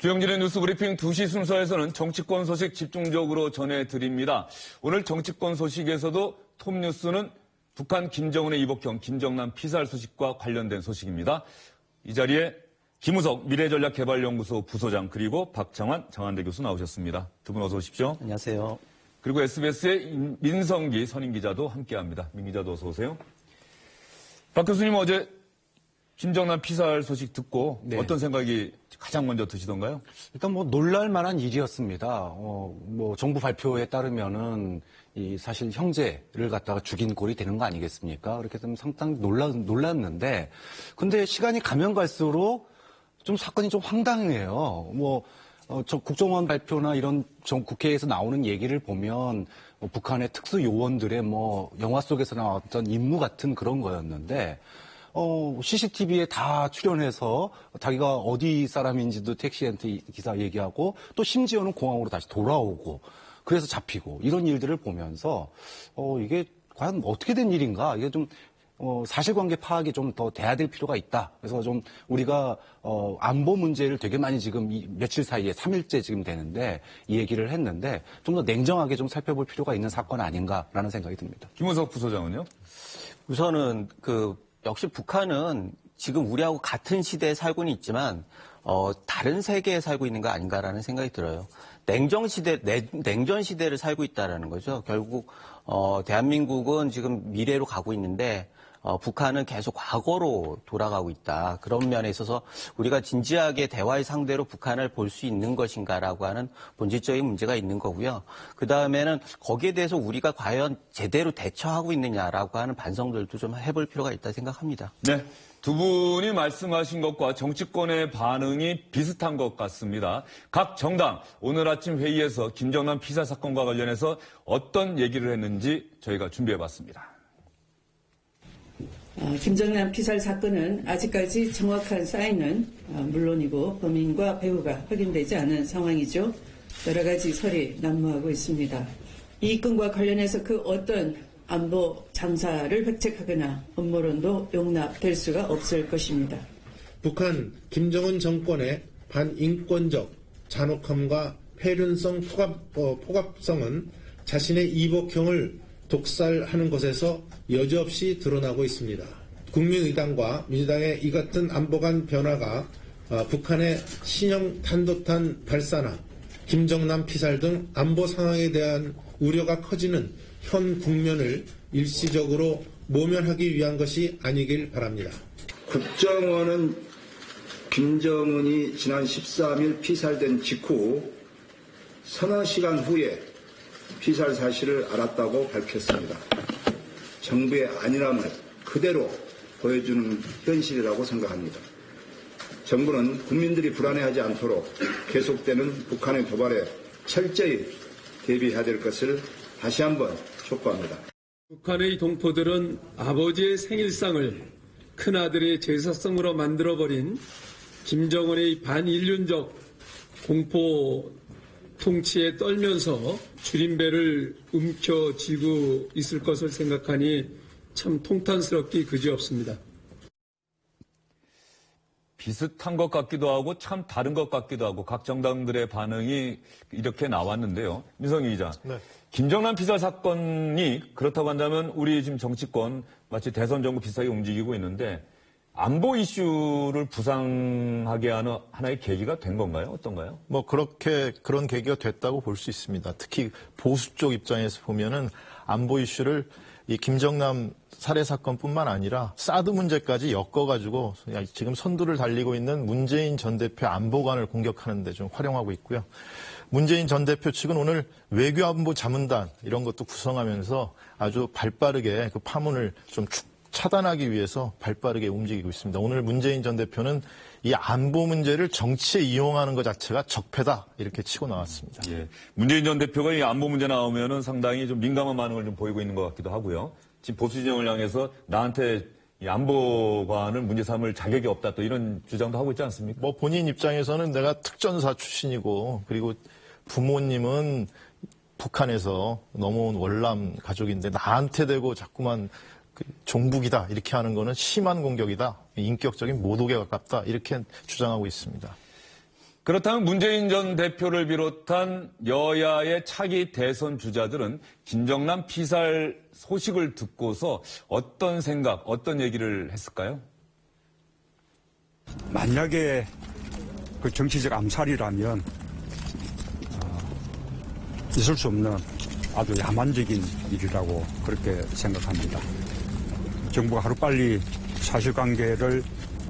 주영진의 뉴스브리핑 2시 순서에서는 정치권 소식 집중적으로 전해드립니다. 오늘 정치권 소식에서도 톱뉴스는 북한 김정은의 이복형 김정남 피살 소식과 관련된 소식입니다. 이 자리에 김우석 미래전략개발연구소 부소장 그리고 박창환 장한대 교수 나오셨습니다. 두 분 어서 오십시오. 안녕하세요. 그리고 SBS의 민성기 선임기자도 함께합니다. 민 기자도 어서 오세요. 박 교수님 어제 김정남 피살 소식 듣고 네. 어떤 생각이 가장 먼저 드시던가요? 일단 놀랄 만한 일이었습니다. 정부 발표에 따르면은 사실 형제를 갖다가 죽인 꼴이 되는 거 아니겠습니까? 그렇게 되면 상당히 놀랐는데, 근데 시간이 가면 갈수록 좀 사건이 좀 황당해요. 국정원 발표나 이런 국회에서 나오는 얘기를 보면 북한의 특수 요원들의 영화 속에서 나왔던 임무 같은 그런 거였는데, CCTV에 다 출연해서 자기가 어디 사람인지도 택시한테 기사 얘기하고 또 심지어는 공항으로 다시 돌아오고 그래서 잡히고 이런 일들을 보면서 이게 과연 어떻게 된 일인가? 이게 좀 사실관계 파악이 좀 더 돼야 될 필요가 있다. 그래서 좀 우리가 안보 문제를 되게 많이 지금 며칠 사이에 3일째 지금 되는데 이 얘기를 했는데 좀 더 냉정하게 좀 살펴볼 필요가 있는 사건 아닌가라는 생각이 듭니다. 김우석 부소장은요? 우선은 역시 북한은 지금 우리하고 같은 시대에 살고는 있지만 다른 세계에 살고 있는 거 아닌가라는 생각이 들어요. 냉전 시대를 살고 있다라는 거죠. 결국 대한민국은 지금 미래로 가고 있는데 북한은 계속 과거로 돌아가고 있다. 그런 면에 있어서 우리가 진지하게 대화의 상대로 북한을 볼 수 있는 것인가라고 하는 본질적인 문제가 있는 거고요. 그다음에는 거기에 대해서 우리가 과연 제대로 대처하고 있느냐라고 하는 반성들도 좀 해볼 필요가 있다 생각합니다. 네. 두 분이 말씀하신 것과 정치권의 반응이 비슷한 것 같습니다. 각 정당 오늘 아침 회의에서 김정남 피살 사건과 관련해서 어떤 얘기를 했는지 저희가 준비해봤습니다. 김정남 피살 사건은 아직까지 정확한 사인은 물론이고 범인과 배후가 확인되지 않은 상황이죠. 여러 가지 설이 난무하고 있습니다. 이 건과 관련해서 그 어떤 안보 장사를 획책하거나 음모론도 용납될 수가 없을 것입니다. 북한 김정은 정권의 반인권적 잔혹함과 폐륜성 폭압성은 자신의 이복형을 독살하는 것에서 여지없이 드러나고 있습니다. 국민의당과 민주당의 이 같은 안보관 변화가 북한의 신형 탄도탄 발사나 김정남 피살 등 안보 상황에 대한 우려가 커지는 현 국면을 일시적으로 모면하기 위한 것이 아니길 바랍니다. 국정원은 김정은이 지난 13일 피살된 직후 서너 시간 후에 피살 사실을 알았다고 밝혔습니다. 정부의 안일함을 그대로 보여주는 현실이라고 생각합니다. 정부는 국민들이 불안해하지 않도록 계속되는 북한의 도발에 철저히 대비해야 될 것을 다시 한번 촉구합니다. 북한의 동포들은 아버지의 생일상을 큰아들의 제사상으로 만들어버린 김정은의 반인륜적 공포 통치에 떨면서 줄임배를 움켜쥐고 있을 것을 생각하니 참 통탄스럽기 그지없습니다. 비슷한 것 같기도 하고 참 다른 것 같기도 하고 각 정당들의 반응이 이렇게 나왔는데요. 민성희 기자. 네. 김정남 피살 사건이 그렇다고 한다면 우리 지금 정치권 마치 대선 정부 비슷하게 움직이고 있는데 안보 이슈를 부상하게 하는 하나의 계기가 된 건가요? 어떤가요? 그런 계기가 됐다고 볼 수 있습니다. 특히 보수 쪽 입장에서 보면은 안보 이슈를 이 김정남 살해 사건뿐만 아니라 사드 문제까지 엮어가지고 지금 선두를 달리고 있는 문재인 전 대표 안보관을 공격하는 데 좀 활용하고 있고요. 문재인 전 대표 측은 오늘 외교안보 자문단 이런 것도 구성하면서 아주 발빠르게 그 파문을 좀 차단하기 위해서 발빠르게 움직이고 있습니다. 오늘 문재인 전 대표는 이 안보 문제를 정치에 이용하는 것 자체가 적폐다 이렇게 치고 나왔습니다. 예. 문재인 전 대표가 이 안보 문제 나오면은 상당히 좀 민감한 반응을 좀 보이고 있는 것 같기도 하고요. 지금 보수 진영을 향해서 나한테 이 안보관을 문제 삼을 자격이 없다 또 이런 주장도 하고 있지 않습니까? 본인 입장에서는 내가 특전사 출신이고 그리고 부모님은 북한에서 넘어온 월남 가족인데 나한테 대고 자꾸만 종북이다 이렇게 하는 거는 심한 공격이다. 인격적인 모독에 가깝다. 이렇게 주장하고 있습니다. 그렇다면 문재인 전 대표를 비롯한 여야의 차기 대선 주자들은 김정남 피살 소식을 듣고서 어떤 생각, 어떤 얘기를 했을까요? 만약에 그 정치적 암살이라면 있을 수 없는 아주 야만적인 일이라고 그렇게 생각합니다. 정부가 하루빨리 사실관계를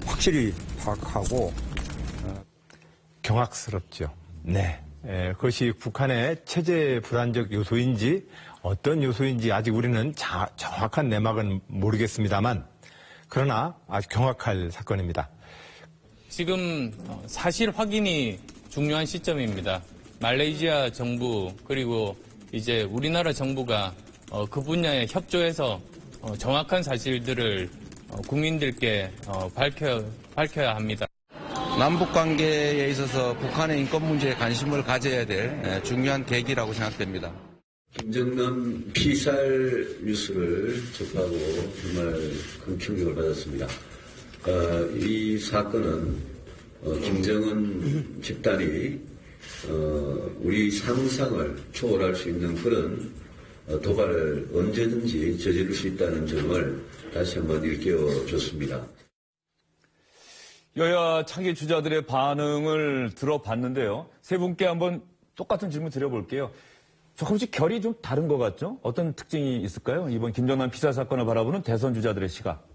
확실히 파악하고 경악스럽죠. 네. 그것이 북한의 체제 불안적 요소인지 어떤 요소인지 아직 우리는 정확한 내막은 모르겠습니다만 그러나 아주 경악할 사건입니다. 지금 사실 확인이 중요한 시점입니다. 말레이시아 정부 그리고 이제 우리나라 정부가 그 분야에 협조해서 정확한 사실들을 국민들께 밝혀야 합니다. 남북 관계에 있어서 북한의 인권 문제에 관심을 가져야 될 중요한 계기라고 생각됩니다. 김정남 피살 뉴스를 접하고 정말 큰 충격을 받았습니다. 이 사건은 김정은 집단이 우리 상상을 초월할 수 있는 그런 도발을 언제든지 저지를 수 있다는 점을 다시 한번 일깨워줬습니다. 여야 차기 주자들의 반응을 들어봤는데요. 세 분께 한번 똑같은 질문 드려볼게요. 조금씩 결이 좀 다른 것 같죠? 어떤 특징이 있을까요? 이번 김정남 피살 사건을 바라보는 대선 주자들의 시각.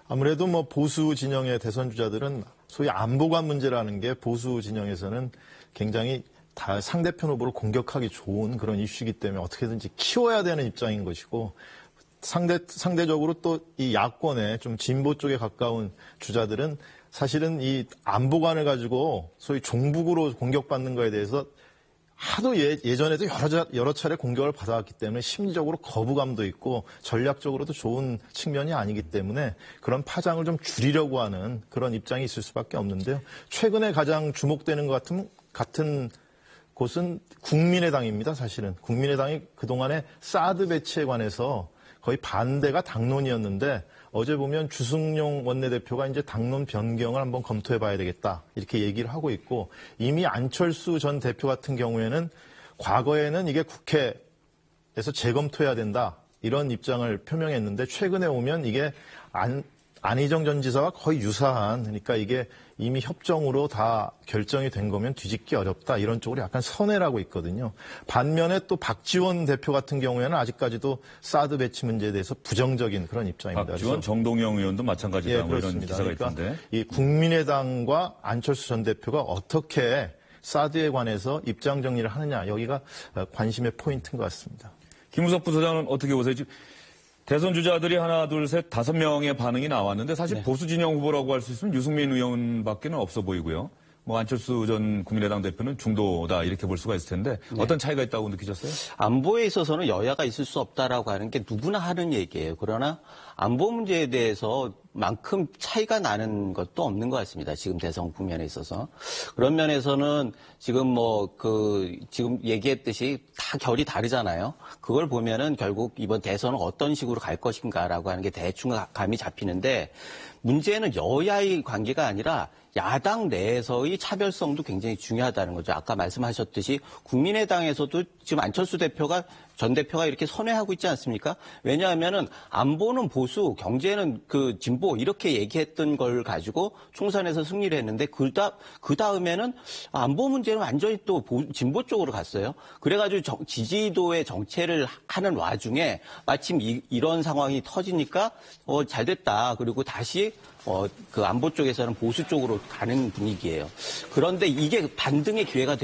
아무래도 뭐 보수 진영의 대선 주자들은 소위 안보관 문제라는 게 보수 진영에서는 굉장히 다 상대편 후보를 공격하기 좋은 그런 이슈이기 때문에 어떻게든지 키워야 되는 입장인 것이고 상대적으로 또 이 야권의 좀 진보 쪽에 가까운 주자들은 사실은 이 안보관을 가지고 소위 종북으로 공격받는 거에 대해서 하도 예전에도 여러 차례 공격을 받아왔기 때문에 심리적으로 거부감도 있고 전략적으로도 좋은 측면이 아니기 때문에 그런 파장을 좀 줄이려고 하는 그런 입장이 있을 수밖에 없는데요. 최근에 가장 주목되는 것 같은 곳은 국민의당입니다. 사실은 국민의당이 그동안에 사드 배치에 관해서 거의 반대가 당론이었는데 어제 보면 주승용 원내대표가 이제 당론 변경을 한번 검토해 봐야 되겠다 이렇게 얘기를 하고 있고 이미 안철수 전 대표 같은 경우에는 과거에는 이게 국회에서 재검토해야 된다 이런 입장을 표명했는데 최근에 오면 이게 안희정 전 지사와 거의 유사한 그러니까 이게 이미 협정으로 다 결정이 된 거면 뒤집기 어렵다 이런 쪽으로 약간 선회라고 있거든요. 반면에 또 박지원 대표 같은 경우에는 아직까지도 사드 배치 문제에 대해서 부정적인 그런 입장입니다. 박지원, 정동영 의원도 마찬가지다. 예, 뭐 이런 그렇습니다. 기사가 그러니까 있던데. 이 국민의당과 안철수 전 대표가 어떻게 사드에 관해서 입장 정리를 하느냐 여기가 관심의 포인트인 것 같습니다. 김우석 부소장은 어떻게 보세요? 지금 대선 주자들이 하나, 둘, 셋, 5명의 반응이 나왔는데 사실 네. 보수 진영 후보라고 할 수 있으면 유승민 의원밖에는 없어 보이고요. 뭐 안철수 전 국민의당 대표는 중도다 이렇게 볼 수가 있을 텐데 어떤 차이가 있다고 느끼셨어요? 안보에 있어서는 여야가 있을 수 없다라고 하는 게 누구나 하는 얘기예요. 그러나 안보 문제에 대해서 만큼 차이가 나는 것도 없는 것 같습니다. 지금 대선 국면에 있어서. 그런 면에서는 지금 지금 얘기했듯이 다 결이 다르잖아요. 그걸 보면은 결국 이번 대선은 어떤 식으로 갈 것인가라고 하는 게 대충 감이 잡히는데 문제는 여야의 관계가 아니라 야당 내에서의 차별성도 굉장히 중요하다는 거죠. 아까 말씀하셨듯이 국민의당에서도 지금 안철수 전 대표가 이렇게 선회하고 있지 않습니까? 왜냐하면은 안보는 보수, 경제는 그 진보 이렇게 얘기했던 걸 가지고 총선에서 승리를 했는데 그 다음에는 안보 문제는 완전히 또 진보 쪽으로 갔어요. 그래가지고 지지도의 정체를 하는 와중에 마침 이런 상황이 터지니까 잘 됐다. 그리고 다시 그 안보 쪽에서는 보수 쪽으로 가는 분위기예요. 그런데 이게 반등의 기회가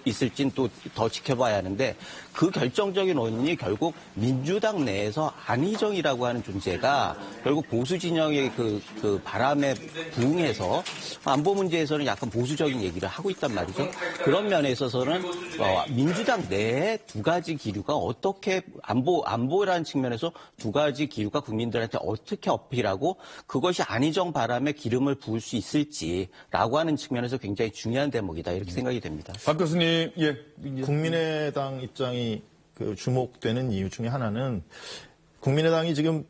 있을지는 또 더 지켜봐야 하는데 그 결정적인 원인이 결국 민주당 내에서 안희정이라고 하는 존재가 결국 보수 진영의 그 바람에 부응해서 안보 문제에서는 약간 보수적인 얘기를 하고 있단 말이죠. 그런 면에 있어서는 민주당 내에 두 가지 기류가 어떻게 안보라는 측면에서 두 가지 기류가 국민들한테 어떻게 어필하고 그것이 안희정 바람에 기름을 부을 수 있을지라고 하는 측면에서 굉장히 중요한 대목이다 이렇게 생각이 됩니다. 박 교수님, 예. 국민의당 입장이 주목되는 이유 중에 하나는 국민의당이 지금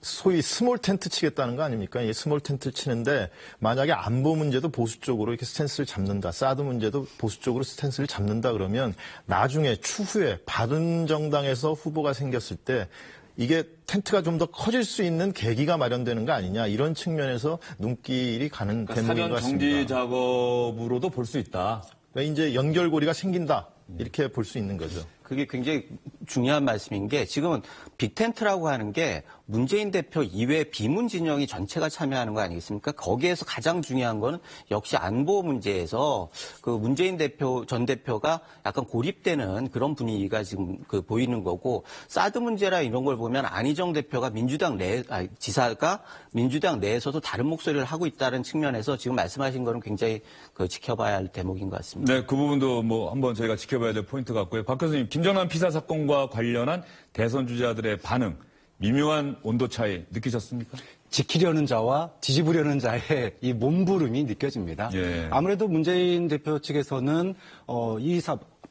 소위 스몰 텐트 치겠다는 거 아닙니까? 이 스몰 텐트를 치는데 만약에 안보 문제도 보수 쪽으로 이렇게 스탠스를 잡는다. 사드 문제도 보수 쪽으로 스탠스를 잡는다 그러면 나중에 추후에 바른정당에서 후보가 생겼을 때 이게 텐트가 좀 더 커질 수 있는 계기가 마련되는 거 아니냐. 이런 측면에서 눈길이 가는 그러니까 대목인 것 사전 같습니다. 정지 작업으로도 볼 수 있다. 그러니까 이제 연결고리가 생긴다. 이렇게 볼 수 있는 거죠. 그게 굉장히 중요한 말씀인 게 지금은 빅텐트라고 하는 게 문재인 대표 이외 비문 진영이 전체가 참여하는 거 아니겠습니까? 거기에서 가장 중요한 건 역시 안보 문제에서 그 문재인 전 대표가 약간 고립되는 그런 분위기가 지금 보이는 거고 사드 문제라 이런 걸 보면 안희정 대표가 지사가 민주당 내에서도 다른 목소리를 하고 있다는 측면에서 지금 말씀하신 거는 굉장히 지켜봐야 할 대목인 것 같습니다. 네, 그 부분도 뭐 한번 저희가 지켜봐야 될 포인트 같고요. 박 교수님, 김정남 피살 사건과 관련한 대선 주자들의 반응, 미묘한 온도 차이 느끼셨습니까? 지키려는 자와 뒤집으려는 자의 이 몸부림이 느껴집니다. 예. 아무래도 문재인 대표 측에서는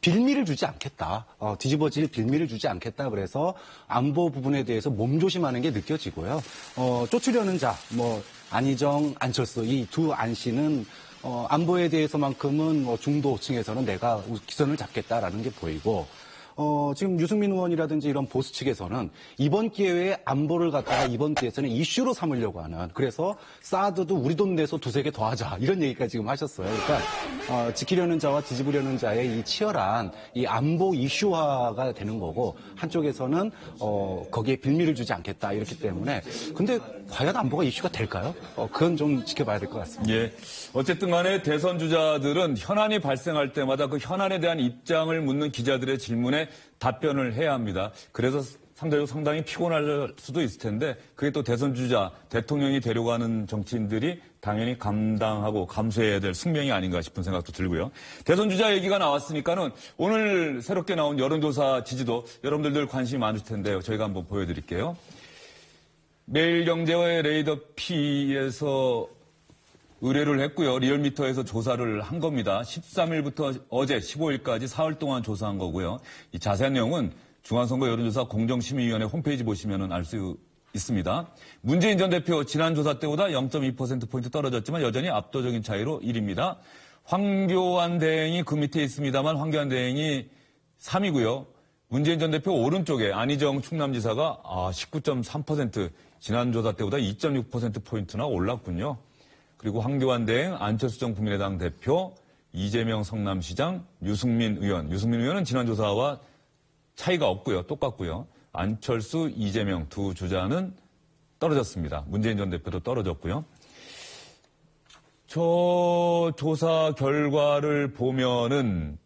빌미를 주지 않겠다. 뒤집어질 빌미를 주지 않겠다. 그래서 안보 부분에 대해서 몸조심하는 게 느껴지고요. 쫓으려는 자, 안희정, 안철수 이 두 안씨는 안보에 대해서만큼은 중도층에서는 내가 기선을 잡겠다라는 게 보이고 지금 유승민 의원이라든지 이런 보수 측에서는 이번 기회에 안보를 갖다가 이번 기회에서는 이슈로 삼으려고 하는 그래서 사드도 우리 돈 내서 두세 개 더 하자 이런 얘기까지 지금 하셨어요. 그러니까 지키려는 자와 뒤집으려는 자의 이 치열한 이 안보 이슈화가 되는 거고 한쪽에서는 거기에 빌미를 주지 않겠다 이렇기 때문에 근데 과연 안보가 이슈가 될까요? 그건 좀 지켜봐야 될 것 같습니다. 예. 어쨌든 간에 대선 주자들은 현안이 발생할 때마다 그 현안에 대한 입장을 묻는 기자들의 질문에 답변을 해야 합니다. 그래서 상당히 피곤할 수도 있을 텐데 그게 또 대선 주자, 대통령이 데려가는 정치인들이 당연히 감당하고 감수해야 될 숙명이 아닌가 싶은 생각도 들고요. 대선 주자 얘기가 나왔으니까는 오늘 새롭게 나온 여론조사 지지도 여러분들도 관심이 많으실 텐데요. 저희가 한번 보여드릴게요. 매일경제의 레이더 P에서 의뢰를 했고요. 리얼미터에서 조사를 한 겁니다. 13일부터 어제 15일까지 4월 동안 조사한 거고요. 이 자세한 내용은 중앙선거 여론조사 공정심의위원회 홈페이지 보시면 알 수 있습니다. 문재인 전 대표 지난 조사 때보다 0.2%포인트 떨어졌지만 여전히 압도적인 차이로 1위입니다. 황교안 대행이 그 밑에 있습니다만 황교안 대행이 3위고요. 문재인 전 대표 오른쪽에 안희정 충남지사가 19.3% 지난 조사 때보다 2.6%포인트나 올랐군요. 그리고 황교안 대행, 안철수 전 국민의당 대표, 이재명 성남시장, 유승민 의원. 유승민 의원은 지난 조사와 차이가 없고요. 똑같고요. 안철수, 이재명 두 주자는 떨어졌습니다. 문재인 전 대표도 떨어졌고요. 저 조사 결과를 보면은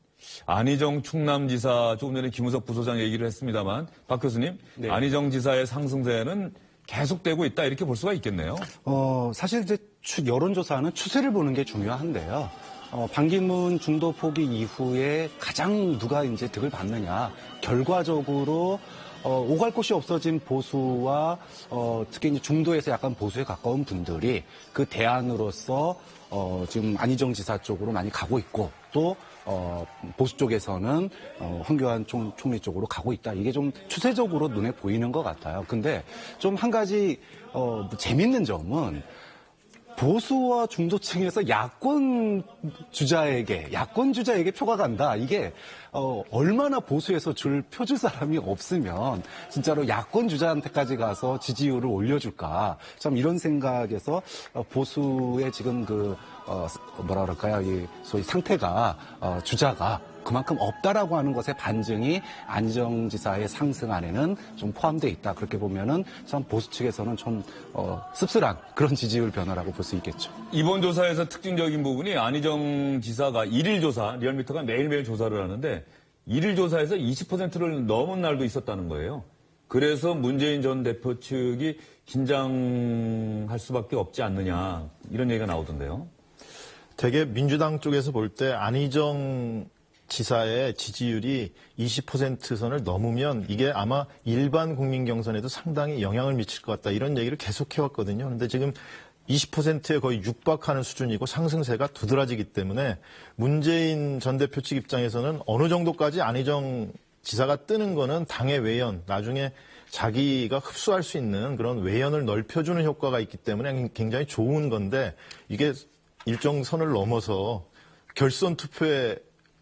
안희정 충남지사 조금 전에 김우석 부소장 얘기를 했습니다만 박 교수님, 네. 안희정 지사의 상승세는 계속되고 있다 이렇게 볼 수가 있겠네요. 사실 이제 여론조사는 추세를 보는 게 중요한데요. 반기문 중도 포기 이후에 가장 누가 이제 득을 받느냐. 결과적으로 오갈 곳이 없어진 보수와 특히 이제 중도에서 약간 보수에 가까운 분들이 그 대안으로서 지금 안희정 지사 쪽으로 많이 가고 있고 또 보수 쪽에서는 황교안 총리 쪽으로 가고 있다. 이게 좀 추세적으로 눈에 보이는 것 같아요. 근데 좀 한 가지 재밌는 점은 보수와 중도층에서 야권 주자에게 표가 간다. 이게 얼마나 보수에서 표줄 사람이 없으면 진짜로 야권 주자한테까지 가서 지지율을 올려줄까. 참 이런 생각에서 보수의 지금 이 소위 상태가 주자가 그만큼 없다라고 하는 것의 반증이 안희정 지사의 상승 안에는 좀 포함되어 있다. 그렇게 보면은 참 보수 측에서는 좀 씁쓸한 그런 지지율 변화라고 볼 수 있겠죠. 이번 조사에서 특징적인 부분이 안희정 지사가 1일 조사, 리얼미터가 매일매일 조사를 하는데 1일 조사에서 20%를 넘은 날도 있었다는 거예요. 그래서 문재인 전 대표 측이 긴장할 수밖에 없지 않느냐 이런 얘기가 나오던데요. 되게 민주당 쪽에서 볼 때 안희정 지사의 지지율이 20% 선을 넘으면 이게 아마 일반 국민 경선에도 상당히 영향을 미칠 것 같다. 이런 얘기를 계속 해왔거든요. 그런데 지금 20%에 거의 육박하는 수준이고 상승세가 두드러지기 때문에 문재인 전 대표 측 입장에서는 어느 정도까지 안희정 지사가 뜨는 거는 당의 외연, 나중에 자기가 흡수할 수 있는 그런 외연을 넓혀주는 효과가 있기 때문에 굉장히 좋은 건데 이게 일정 선을 넘어서 결선 투표에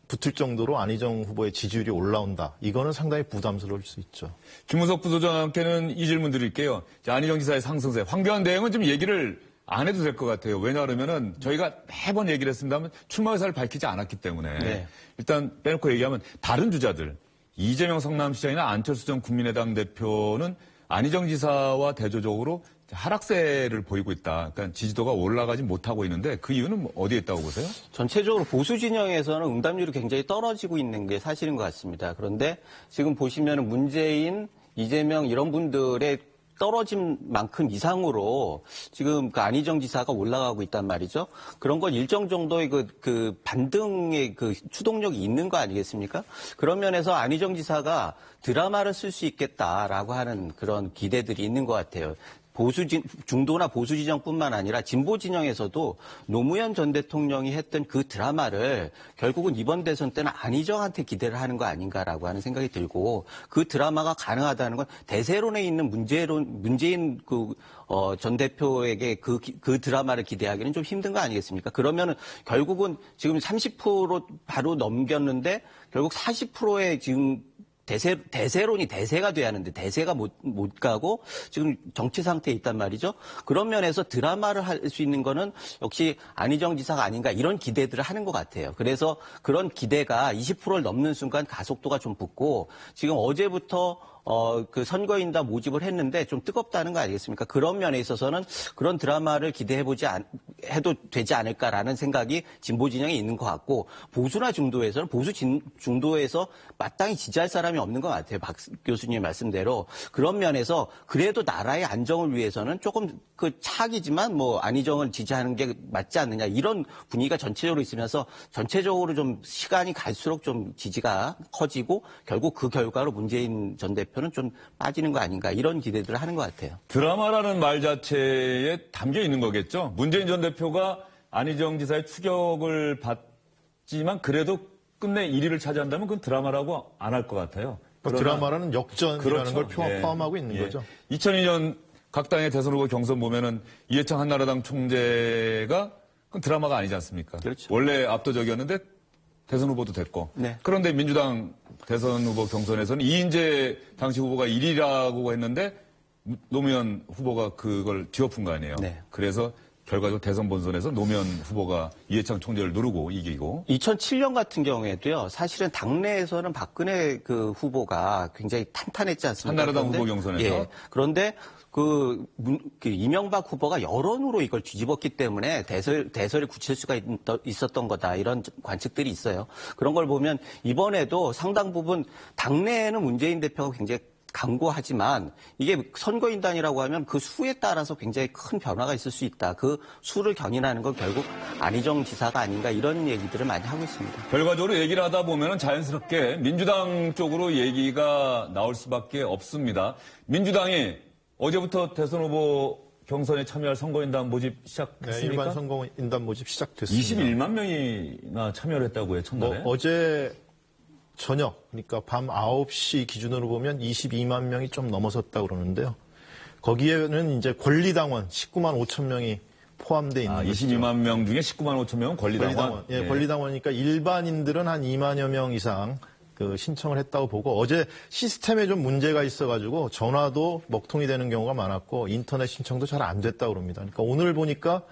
붙을 정도로 안희정 후보의 지지율이 올라온다. 이거는 상당히 부담스러울 수 있죠. 김무석 부소장께는 이 질문 드릴게요. 안희정 지사의 상승세, 황교안 대행은 좀 얘기를 안 해도 될 것 같아요. 왜냐하면 저희가 매번 얘기를 했습니다만 출마 의사를 밝히지 않았기 때문에 네. 일단 빼놓고 얘기하면 다른 주자들 이재명 성남시장이나 안철수 전 국민의당 대표는 안희정 지사와 대조적으로 하락세를 보이고 있다. 그러니까 지지도가 올라가지 못하고 있는데 그 이유는 어디에 있다고 보세요? 전체적으로 보수 진영에서는 응답률이 굉장히 떨어지고 있는 게 사실인 것 같습니다. 그런데 지금 보시면 문재인, 이재명 이런 분들의 떨어진 만큼 이상으로 지금 그 안희정 지사가 올라가고 있단 말이죠. 그런 건 일정 정도의 그 반등의 그 추동력이 있는 거 아니겠습니까? 그런 면에서 안희정 지사가 드라마를 쓸 수 있겠다라고 하는 그런 기대들이 있는 것 같아요. 중도나 보수 진영뿐만 아니라 진보 진영에서도 노무현 전 대통령이 했던 그 드라마를 결국은 이번 대선 때는 안희정한테 기대를 하는 거 아닌가라고 하는 생각이 들고 그 드라마가 가능하다는 건 대세론에 있는 문재인 전 대표에게 그 드라마를 기대하기는 좀 힘든 거 아니겠습니까? 그러면은 결국은 지금 30% 바로 넘겼는데 결국 40%의 지금 대세론이 대세가 돼야 하는데 대세가 못 가고 지금 정치 상태에 있단 말이죠. 그런 면에서 드라마를 할 수 있는 거는 역시 안희정 지사가 아닌가 이런 기대들을 하는 것 같아요. 그래서 그런 기대가 20%를 넘는 순간 가속도가 좀 붙고 지금 어제부터 그 선거인단 모집을 했는데 좀 뜨겁다는 거 아니겠습니까? 그런 면에 있어서는 그런 드라마를 해도 되지 않을까라는 생각이 진보 진영에 있는 것 같고 보수나 중도에서는 중도에서 마땅히 지지할 사람이 없는 것 같아요. 박 교수님 말씀대로. 그런 면에서 그래도 나라의 안정을 위해서는 조금 그 차악이지만 뭐 안희정을 지지하는 게 맞지 않느냐 이런 분위기가 전체적으로 있으면서 전체적으로 좀 시간이 갈수록 좀 지지가 커지고 결국 그 결과로 문재인 전 대표는 좀 빠지는 거 아닌가 이런 기대들을 하는 것 같아요. 드라마라는 말 자체에 담겨 있는 거겠죠. 문재인 전 대표가 안희정 지사의 추격을 받지만 그래도 끝내 1위를 차지한다면 그건 드라마라고 안 할 것 같아요. 드라마라는 역전이라는 그렇죠. 걸 예. 포함하고 있는 예. 거죠. 2002년 각 당의 대선 후보 경선 보면은 이해창 한나라당 총재가 그건 드라마가 아니지 않습니까? 그렇죠. 원래 압도적이었는데 대선 후보도 됐고. 네. 그런데 민주당 대선 후보 경선에서는 이인재 당시 후보가 1위라고 했는데 노무현 후보가 그걸 뒤엎은 거 아니에요. 네. 그래서 결과적으로 대선 본선에서 노무현 후보가 이해창 총재를 누르고 이기고. 2007년 같은 경우에도요. 사실은 당내에서는 박근혜 그 후보가 굉장히 탄탄했지 않습니까? 한나라당 후보 경선에서. 예. 그런데 그 이명박 후보가 여론으로 이걸 뒤집었기 때문에 대설이 굳힐 수가 있었던 거다. 이런 관측들이 있어요. 그런 걸 보면 이번에도 상당 부분 당내에는 문재인 대표가 굉장히 강고하지만 이게 선거인단이라고 하면 그 수에 따라서 굉장히 큰 변화가 있을 수 있다. 그 수를 견인하는 건 결국 안희정 지사가 아닌가 이런 얘기들을 많이 하고 있습니다. 결과적으로 얘기를 하다 보면 자연스럽게 민주당 쪽으로 얘기가 나올 수밖에 없습니다. 민주당이 어제부터 대선 후보 경선에 참여할 선거인단 모집 시작했습니까? 네, 일반 선거인단 모집 시작됐습니다. 21만 명이나 참여를 했다고요, 첫날에? 어제 저녁, 그러니까 밤 9시 기준으로 보면 22만 명이 좀 넘어섰다고 그러는데요. 거기에는 이제 권리당원 19만 5천 명이 포함되어 있는 것이죠. 22만 명 중에 19만 5천 명은 권리당원? 예, 네. 권리당원이니까 일반인들은 한 2만여 명 이상 신청을 했다고 보고 어제 시스템에 좀 문제가 있어가지고 전화도 먹통이 되는 경우가 많았고 인터넷 신청도 잘 안 됐다고 그럽니다. 그러니까 오늘 보니까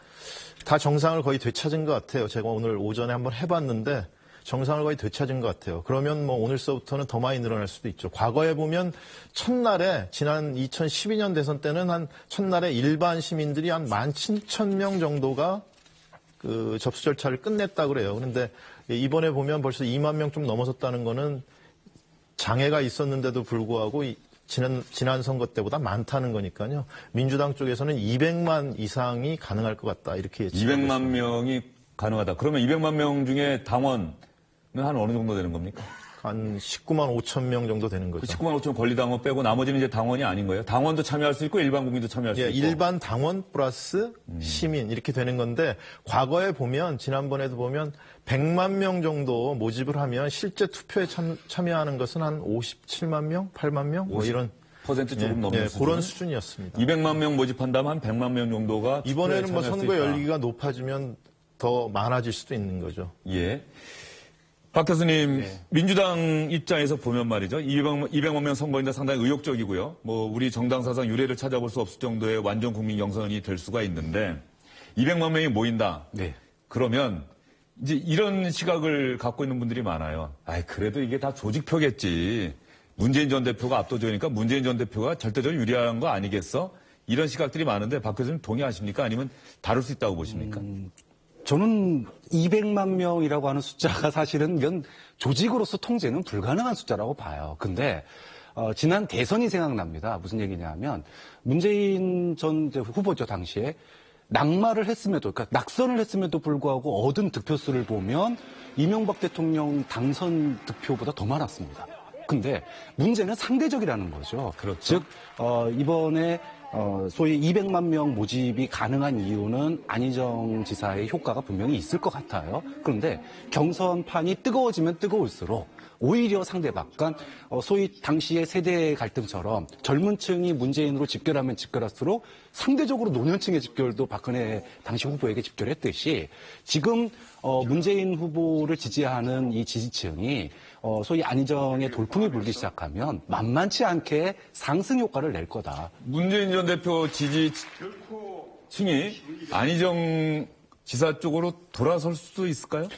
다 정상을 거의 되찾은 것 같아요. 제가 오늘 오전에 한번 해봤는데 정상을 거의 되찾은 것 같아요. 그러면 뭐 오늘서부터는 더 많이 늘어날 수도 있죠. 과거에 보면 첫날에 지난 2012년 대선 때는 한 첫날에 일반 시민들이 한 17,000명 정도가 그 접수 절차를 끝냈다 그래요. 그런데 이번에 보면 벌써 2만 명 좀 넘어섰다는 거는 장애가 있었는데도 불구하고 지난 선거 때보다 많다는 거니까요. 민주당 쪽에서는 200만 이상이 가능할 것 같다. 이렇게 예측하고 200만 있습니다. 명이 가능하다. 그러면 200만 명 중에 당원은 한 어느 정도 되는 겁니까? 한 19만 5천 명 정도 되는 거죠. 19만 5천 권리당원 빼고 나머지는 이제 당원이 아닌 거예요? 당원도 참여할 수 있고 일반 국민도 참여할 수 있고. 일반 당원 플러스 시민 이렇게 되는 건데 과거에 보면 지난번에도 보면 100만 명 정도 모집을 하면 실제 투표에 참여하는 것은 한 57만 명, 8만 명 뭐 이런 조금 넘는 수준. 그런 수준이었습니다. 200만 명 모집한다면 한 100만 명 정도가 이번에는 뭐 선거 열기가 높아지면 더 많아질 수도 있는 거죠. 예. 박 교수님, 민주당 입장에서 보면 말이죠. 200만 명 선거인데 상당히 의욕적이고요. 뭐 우리 정당 사상 유례를 찾아볼 수 없을 정도의 완전 국민 경선이 될 수가 있는데 200만 명이 모인다. 네. 그러면 이제 이런 시각을 갖고 있는 분들이 많아요. 아이, 그래도 이게 다 조직표겠지. 문재인 전 대표가 압도적이니까 문재인 전 대표가 절대적으로 유리한 거 아니겠어? 이런 시각들이 많은데 박 교수님 동의하십니까? 아니면 다룰 수 있다고 보십니까? 저는 200만 명이라고 하는 숫자가 사실은 이건 조직으로서 통제는 불가능한 숫자라고 봐요. 근데 지난 대선이 생각납니다. 무슨 얘기냐면 문재인 전 후보죠, 당시에. 낙마를 했음에도, 그러니까 낙선을 했음에도 불구하고 얻은 득표수를 보면 이명박 대통령 당선 득표보다 더 많았습니다. 근데 문제는 상대적이라는 거죠. 그렇죠. 즉, 이번에 소위 200만 명 모집이 가능한 이유는 안희정 지사의 효과가 분명히 있을 것 같아요. 그런데 경선판이 뜨거워지면 뜨거울수록 오히려 상대방, 그러니까 소위 당시의 세대 갈등처럼 젊은 층이 문재인으로 집결하면 집결할수록 상대적으로 노년층의 집결도 박근혜 당시 후보에게 집결했듯이 지금 문재인 후보를 지지하는 이 지지층이 소위 안희정의 돌풍이 불기 시작하면 만만치 않게 상승 효과를 낼 거다. 문재인 전 대표 지지층이 안희정 지사 쪽으로 돌아설 수도 있을까요?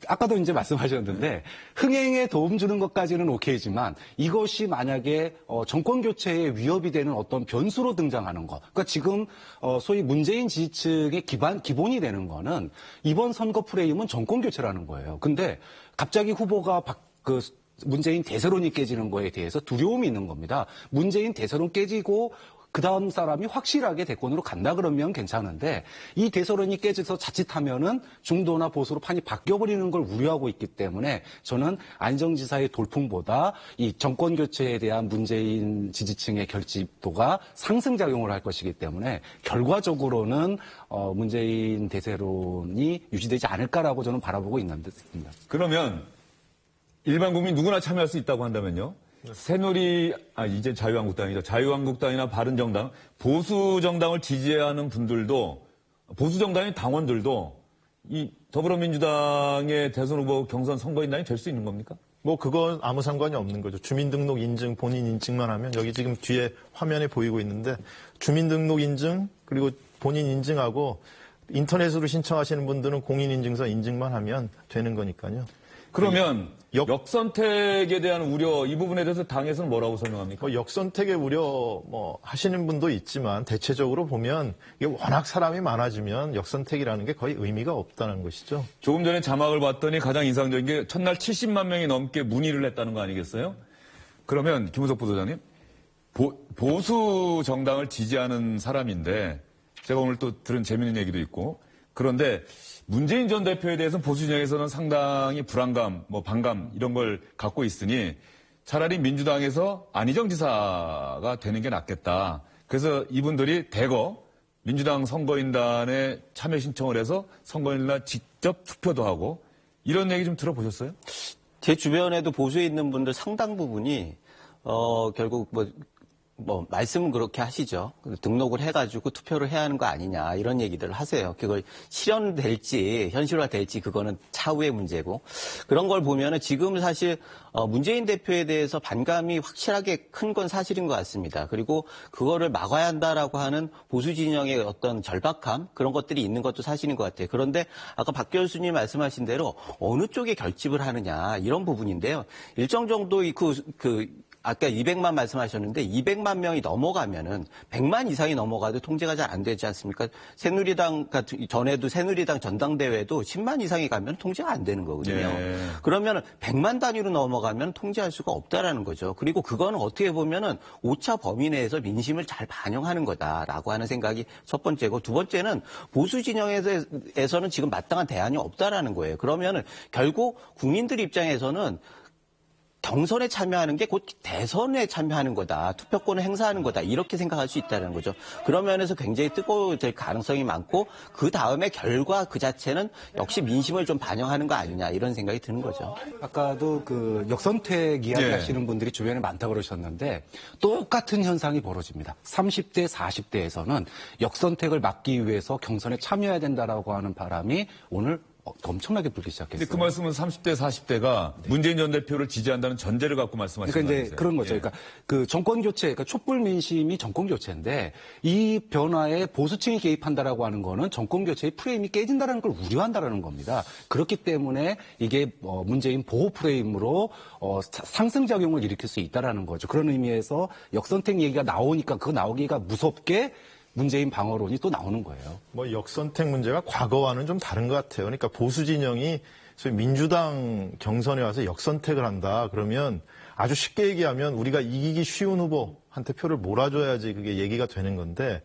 아까도 이제 말씀하셨는데 흥행에 도움 주는 것까지는 오케이지만 이것이 만약에 정권 교체에 위협이 되는 어떤 변수로 등장하는 것. 그러니까 지금 소위 문재인 지지층의 기본이 되는 거는 이번 선거 프레임은 정권 교체라는 거예요. 근데 갑자기 후보가 문재인 대세론이 깨지는 거에 대해서 두려움이 있는 겁니다. 문재인 대세론 깨지고 그 다음 사람이 확실하게 대권으로 간다 그러면 괜찮은데 이 대세론이 깨져서 자칫하면은 중도나 보수로 판이 바뀌어버리는 걸 우려하고 있기 때문에 저는 안희정 지사의 돌풍보다 이 정권 교체에 대한 문재인 지지층의 결집도가 상승작용을 할 것이기 때문에 결과적으로는 문재인 대세론이 유지되지 않을까라고 저는 바라보고 있는 듯입니다. 그러면 일반 국민 누구나 참여할 수 있다고 한다면요. 이제 자유한국당이죠. 자유한국당이나 바른정당, 보수정당을 지지하는 분들도, 보수정당의 당원들도 이 더불어민주당의 대선 후보 경선 선거인단이 될 수 있는 겁니까? 뭐 그건 아무 상관이 없는 거죠. 주민등록 인증, 본인 인증만 하면 여기 지금 뒤에 화면에 보이고 있는데 주민등록 인증 그리고 본인 인증하고 인터넷으로 신청하시는 분들은 공인인증서 인증만 하면 되는 거니까요. 그러면 역선택에 대한 우려 이 부분에 대해서 당에서는 뭐라고 설명합니까? 역선택의 우려 하시는 분도 있지만 대체적으로 보면 이게 워낙 사람이 많아지면 역선택이라는 게 거의 의미가 없다는 것이죠. 조금 전에 자막을 봤더니 가장 인상적인 게 첫날 70만 명이 넘게 문의를 했다는 거 아니겠어요? 그러면 김우석 부소장님, 보수 정당을 지지하는 사람인데 제가 오늘 또 들은 재미있는 얘기도 있고 그런데 문재인 전 대표에 대해서는 보수 진영에서는 상당히 불안감, 반감 이런 걸 갖고 있으니 차라리 민주당에서 안희정 지사가 되는 게 낫겠다. 그래서 이분들이 대거 민주당 선거인단에 참여 신청을 해서 선거인단 직접 투표도 하고 이런 얘기 좀 들어보셨어요? 제 주변에도 보수에 있는 분들 상당 부분이 결국 말씀은 그렇게 하시죠. 등록을 해가지고 투표를 해야 하는 거 아니냐 이런 얘기들을 하세요. 그걸 실현될지 현실화될지 그거는 차후의 문제고 그런 걸 보면은 지금 사실 문재인 대표에 대해서 반감이 확실하게 큰 건 사실인 것 같습니다. 그리고 그거를 막아야 한다라고 하는 보수 진영의 어떤 절박함 그런 것들이 있는 것도 사실인 것 같아요. 그런데 아까 박 교수님 말씀하신 대로 어느 쪽에 결집을 하느냐 이런 부분인데요. 일정 정도 아까 200만 말씀하셨는데 200만 명이 넘어가면은 100만 이상이 넘어가도 통제가 잘 안 되지 않습니까? 새누리당 같은 전에도 새누리당 전당대회도 10만 이상이 가면 통제가 안 되는 거거든요. 네. 그러면 100만 단위로 넘어가면 통제할 수가 없다라는 거죠. 그리고 그거는 어떻게 보면은 오차 범위 내에서 민심을 잘 반영하는 거다라고 하는 생각이 첫 번째고 두 번째는 보수 진영에서는 지금 마땅한 대안이 없다라는 거예요. 그러면은 결국 국민들 입장에서는 경선에 참여하는 게 곧 대선에 참여하는 거다. 투표권을 행사하는 거다. 이렇게 생각할 수 있다는 거죠. 그런 면에서 굉장히 뜨거워질 가능성이 많고 그 다음에 결과 그 자체는 역시 민심을 좀 반영하는 거 아니냐 이런 생각이 드는 거죠. 아까도 그 역선택 이야기 하시는 분들이 주변에 많다고 그러셨는데 똑같은 현상이 벌어집니다. 30대, 40대에서는 역선택을 막기 위해서 경선에 참여해야 된다라고 하는 바람이 오늘 엄청나게 불기 시작했어요. 근데 그 말씀은 30대, 40대가 문재인 전 대표를 지지한다는 전제를 갖고 말씀하시는 거예요. 그러니까 이제 그런 거죠. 그러니까 그 정권 교체, 그러니까 촛불 민심이 정권 교체인데 이 변화에 보수층이 개입한다라고 하는 거는 정권 교체의 프레임이 깨진다라는 걸 우려한다라는 겁니다. 그렇기 때문에 이게 문재인 보호 프레임으로 상승작용을 일으킬 수 있다라는 거죠. 그런 의미에서 역선택 얘기가 나오니까 그거 나오기가 무섭게 문재인 방어론이 또 나오는 거예요. 뭐 역선택 문제가 과거와는 좀 다른 것 같아요. 그러니까 보수 진영이 소위 민주당 경선에 와서 역선택을 한다. 그러면 아주 쉽게 얘기하면 우리가 이기기 쉬운 후보한테 표를 몰아줘야지 그게 얘기가 되는 건데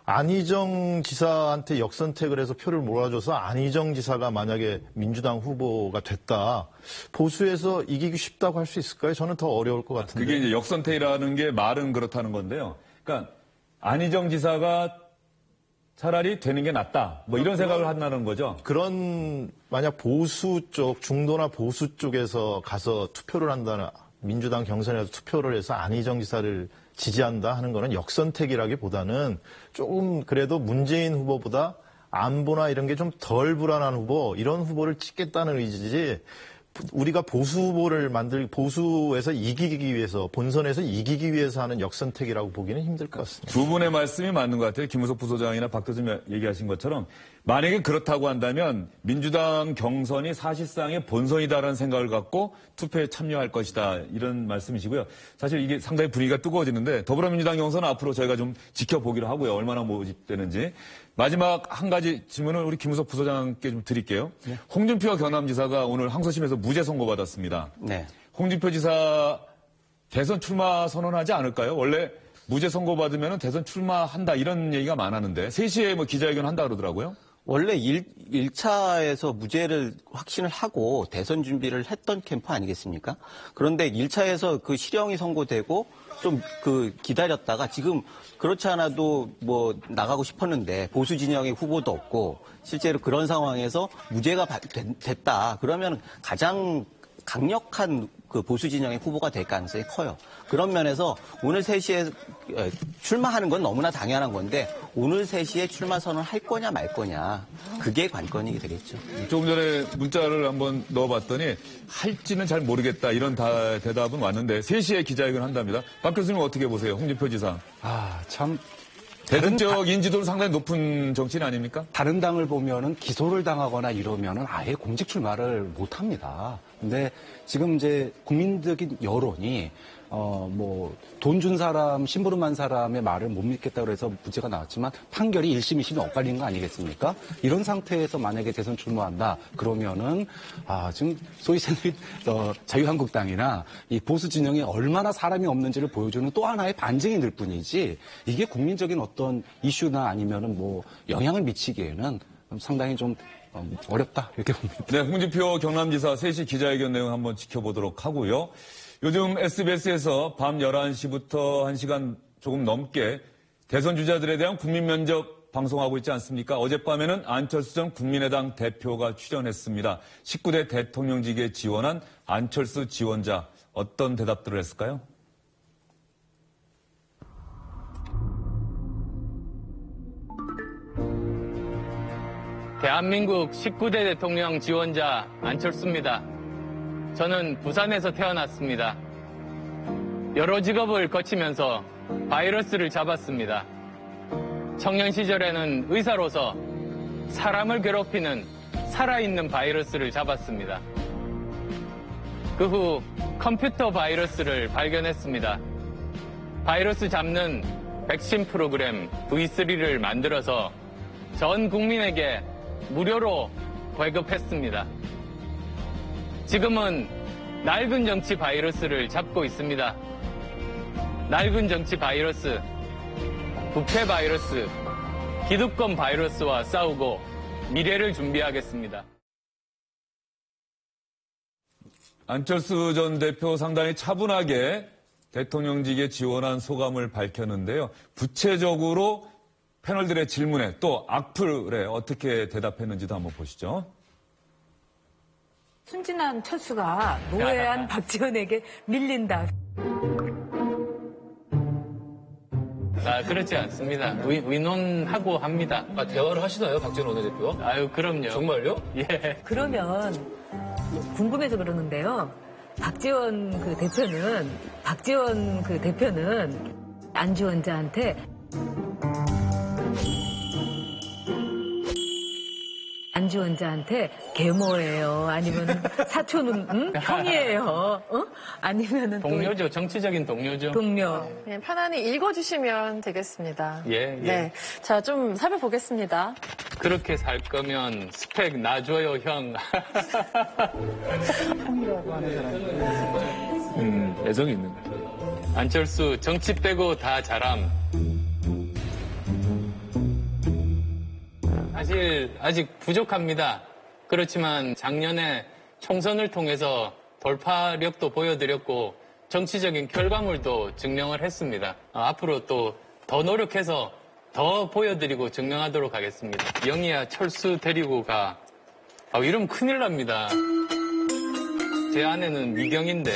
안희정 지사한테 역선택을 해서 표를 몰아줘서 안희정 지사가 만약에 민주당 후보가 됐다. 보수에서 이기기 쉽다고 할 수 있을까요? 저는 더 어려울 것 같은데. 그게 이제 역선택이라는 게 말은 그렇다는 건데요. 그러니까 안희정 지사가 차라리 되는 게 낫다. 뭐 이런 생각을 한다는 거죠. 그런 만약 보수 쪽, 중도나 보수 쪽에서 가서 투표를 한다는 민주당 경선에서 투표를 해서 안희정 지사를 지지한다 하는 거는 역선택이라기보다는 조금 그래도 문재인 후보보다 안보나 이런 게 좀 덜 불안한 후보, 이런 후보를 찍겠다는 의지지 우리가 보수 후보를 보수에서 이기기 위해서, 본선에서 이기기 위해서 하는 역선택이라고 보기는 힘들 것 같습니다. 두 분의 말씀이 맞는 것 같아요. 김우석 부소장이나 박도준 얘기하신 것처럼 만약에 그렇다고 한다면 민주당 경선이 사실상의 본선이다라는 생각을 갖고 투표에 참여할 것이다. 이런 말씀이시고요. 사실 이게 상당히 분위기가 뜨거워지는데 더불어민주당 경선은 앞으로 저희가 좀 지켜보기로 하고요. 얼마나 모집되는지. 마지막 한 가지 질문을 우리 김우석 부소장께 좀 드릴게요. 네. 홍준표 경남지사가 오늘 항소심에서 무죄 선고받았습니다. 네. 홍준표 지사 대선 출마 선언하지 않을까요? 원래 무죄 선고받으면 대선 출마한다 이런 얘기가 많았는데 3시에 뭐 기자회견 한다 그러더라고요. 원래 1차에서 무죄를 확신을 하고 대선 준비를 했던 캠프 아니겠습니까? 그런데 1차에서 그 실형이 선고되고 좀 기다렸다가 지금 그렇지 않아도 뭐 나가고 싶었는데 보수 진영의 후보도 없고 실제로 그런 상황에서 무죄가 됐다. 그러면 가장 강력한 그 보수 진영의 후보가 될 가능성이 커요. 그런 면에서 오늘 3시에 출마하는 건 너무나 당연한 건데 오늘 3시에 출마 선언할 거냐 말 거냐 그게 관건이 되겠죠. 조금 전에 문자를 한번 넣어봤더니 할지는 잘 모르겠다 이런 대답은 왔는데 3시에 기자회견 한답니다. 박 교수님 어떻게 보세요? 홍준표 지사. 참. 대중적 인지도는 상당히 높은 정치인 아닙니까? 다른 당을 보면은 기소를 당하거나 이러면은 아예 공직 출마를 못 합니다. 근데 지금 이제 국민적인 여론이 뭐 돈 준 사람, 심부름한 사람의 말을 못 믿겠다 그래서 무죄가 나왔지만 판결이 1심, 2심이 엇갈린 거 아니겠습니까? 이런 상태에서 만약에 대선 출마한다 그러면은 지금 소위 새누리 자유한국당이나 이 보수 진영에 얼마나 사람이 없는지를 보여주는 또 하나의 반증이 될 뿐이지 이게 국민적인 어떤 이슈나 아니면은 뭐 영향을 미치기에는 상당히 좀 어렵다 이렇게 봅니다. 네, 홍준표 경남지사 3시 기자회견 내용 한번 지켜보도록 하고요. 요즘 SBS에서 밤 11시부터 1시간 조금 넘게 대선 주자들에 대한 국민 면접 방송하고 있지 않습니까? 어젯밤에는 안철수 전 국민의당 대표가 출연했습니다. 19대 대통령직에 지원한 안철수 지원자 어떤 대답들을 했을까요? 대한민국 19대 대통령 지원자 안철수입니다. 저는 부산에서 태어났습니다. 여러 직업을 거치면서 바이러스를 잡았습니다. 청년 시절에는 의사로서 사람을 괴롭히는 살아있는 바이러스를 잡았습니다. 그 후 컴퓨터 바이러스를 발견했습니다. 바이러스 잡는 백신 프로그램 V3를 만들어서 전 국민에게 무료로 배급했습니다. 지금은 낡은 정치 바이러스를 잡고 있습니다. 낡은 정치 바이러스, 부패 바이러스, 기득권 바이러스와 싸우고 미래를 준비하겠습니다. 안철수 전 대표 상당히 차분하게 대통령직에 지원한 소감을 밝혔는데요. 구체적으로 패널들의 질문에 또 악플에 어떻게 대답했는지도 한번 보시죠. 순진한 철수가 노회한 박지원에게 밀린다. 그렇지 않습니다. 의논하고 합니다. 대화를 하시나요, 박지원 원내대표? 아유, 그럼요. 정말요? 예. 그러면 궁금해서 그러는데요. 박지원 대표는 안지원자한테 계모예요? 아니면 사촌은 형이에요? 아니면은 동료죠. 정치적인 동료죠. 동료. 그냥 편안히 읽어주시면 되겠습니다. 예. 네. 자, 좀 살펴보겠습니다. 그렇게 살 거면 스펙 놔줘요, 형. 형이라고 하는 사람이. 애정이 있는 거예요. 안철수 정치 빼고 다 잘함. 사실 아직 부족합니다. 그렇지만 작년에 총선을 통해서 돌파력도 보여드렸고 정치적인 결과물도 증명을 했습니다. 앞으로 또 더 노력해서 더 보여드리고 증명하도록 하겠습니다. 영희야 철수 데리고 가. 이러면 큰일 납니다. 제 아내는 미경인데.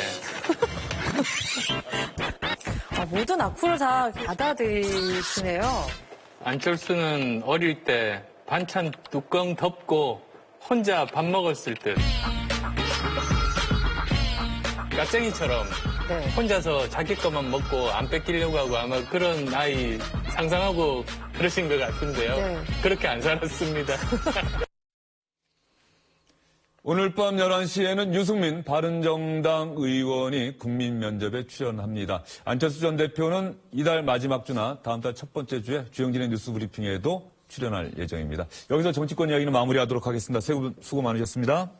모든 악플을 다 받아들이시네요. 안철수는 어릴 때 반찬 뚜껑 덮고 혼자 밥 먹었을 듯. 깍쟁이처럼 네. 혼자서 자기 것만 먹고 안 뺏기려고 하고 아마 그런 아이 상상하고 그러신 것 같은데요. 네. 그렇게 안 살았습니다. 오늘 밤 11시에는 유승민 바른정당 의원이 국민 면접에 출연합니다. 안철수 전 대표는 이달 마지막 주나 다음 달 첫 번째 주에 주영진의 뉴스 브리핑에도 출연할 예정입니다. 여기서 정치권 이야기는 마무리하도록 하겠습니다. 세 분 수고 많으셨습니다.